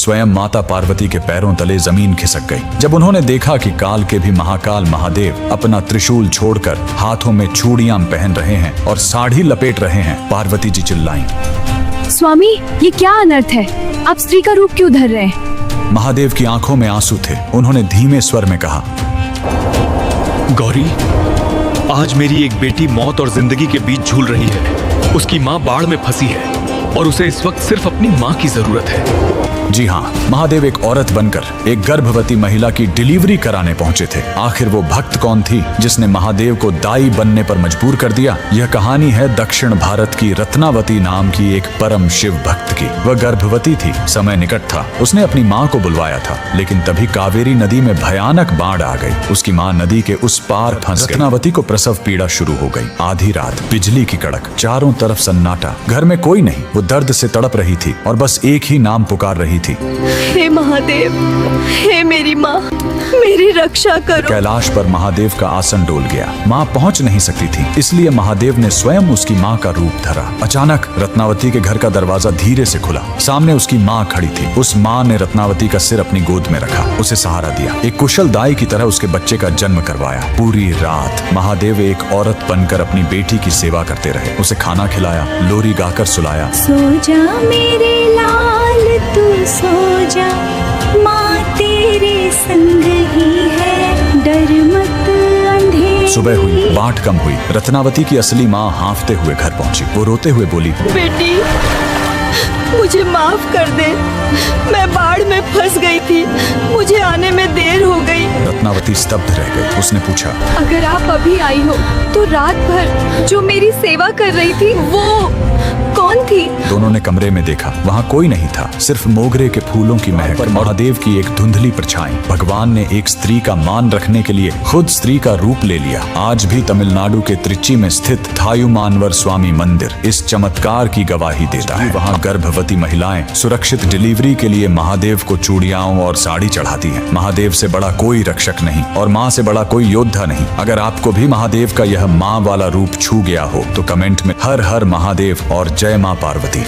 स्वयं माता पार्वती के पैरों तले जमीन खिसक गई। जब उन्होंने देखा कि काल के भी महाकाल महादेव अपना त्रिशूल छोड़कर हाथों में चूड़ियां पहन रहे हैं और साड़ी लपेट रहे हैं, पार्वती जी चिल्लाईं, स्वामी ये क्या अनर्थ है, आप स्त्री का रूप क्यों धर रहे हैं? महादेव की आंखों में आंसू थे। उन्होंने धीमे स्वर में कहा, गौरी, आज मेरी एक बेटी मौत और जिंदगी के बीच झूल रही है। उसकी माँ बाढ़ में फंसी है और उसे इस वक्त सिर्फ अपनी माँ की जरूरत है। जी हाँ, महादेव एक औरत बनकर एक गर्भवती महिला की डिलीवरी कराने पहुंचे थे। आखिर वो भक्त कौन थी जिसने महादेव को दाई बनने पर मजबूर कर दिया? यह कहानी है दक्षिण भारत की रत्नावती नाम की एक परम शिव भक्त की। वह गर्भवती थी, समय निकट था। उसने अपनी माँ को बुलवाया था, लेकिन तभी कावेरी नदी में भयानक बाढ़ आ गई। उसकी माँ नदी के उस पार फंस गई। रत्नावती को प्रसव पीड़ा शुरू हो गई। आधी रात, बिजली की कड़क, चारों तरफ सन्नाटा, घर में कोई नहीं। वो दर्द से तड़प रही थी और बस एक ही नाम पुकार रही थी, हे महादेव, हे मेरी माँ, मेरी रक्षा करो। कैलाश पर महादेव का आसन डोल गया। माँ पहुँच नहीं सकती थी, इसलिए महादेव ने स्वयं उसकी माँ का रूप धरा। अचानक रत्नावती के घर का दरवाजा धीरे से खुला। सामने उसकी माँ खड़ी थी। उस माँ ने रत्नावती का सिर अपनी गोद में रखा, उसे सहारा दिया, एक कुशल दाई की तरह उसके बच्चे का जन्म करवाया। पूरी रात महादेव एक औरत बनकर अपनी बेटी की सेवा करते रहे। उसे खाना खिलाया, लोरी गाकर सुलाया। सो जा मेरे लाल तू सो जा, माँ तेरे संग ही है, डर मत अंधेरे। सुबह हुई, बाट कम हुई। रत्नावती की असली माँ हांफते हुए घर पहुंची। वो रोते हुए बोली, बेटी, मुझे माफ कर दे, मैं बाढ़ में फंस गई थी, मुझे आने में देर हो गई। रत्नावती स्तब्ध रह गई। उसने पूछा, अगर आप अभी आई हो तो रात भर जो मेरी सेवा कर रही थी वो कौन थी? दोनों ने कमरे में देखा, वहाँ कोई नहीं था, सिर्फ मोगरे के फूलों की महक और महादेव की एक धुंधली परछाई। भगवान ने एक स्त्री का मान रखने के लिए खुद स्त्री का रूप ले लिया। आज भी तमिलनाडु के त्रिची में स्थित थायुमानवर स्वामी मंदिर इस चमत्कार की गवाही देता है। वहाँ गर्भवती महिलाएं सुरक्षित डिलीवरी के लिए महादेव को चूड़ियाओं और साड़ी चढ़ाती हैं। महादेव से बड़ा कोई रक्षक नहीं और माँ से बड़ा कोई योद्धा नहीं। अगर आपको भी महादेव का यह माँ वाला रूप छू गया हो तो कमेंट में हर हर महादेव और जय माँ पार्वती।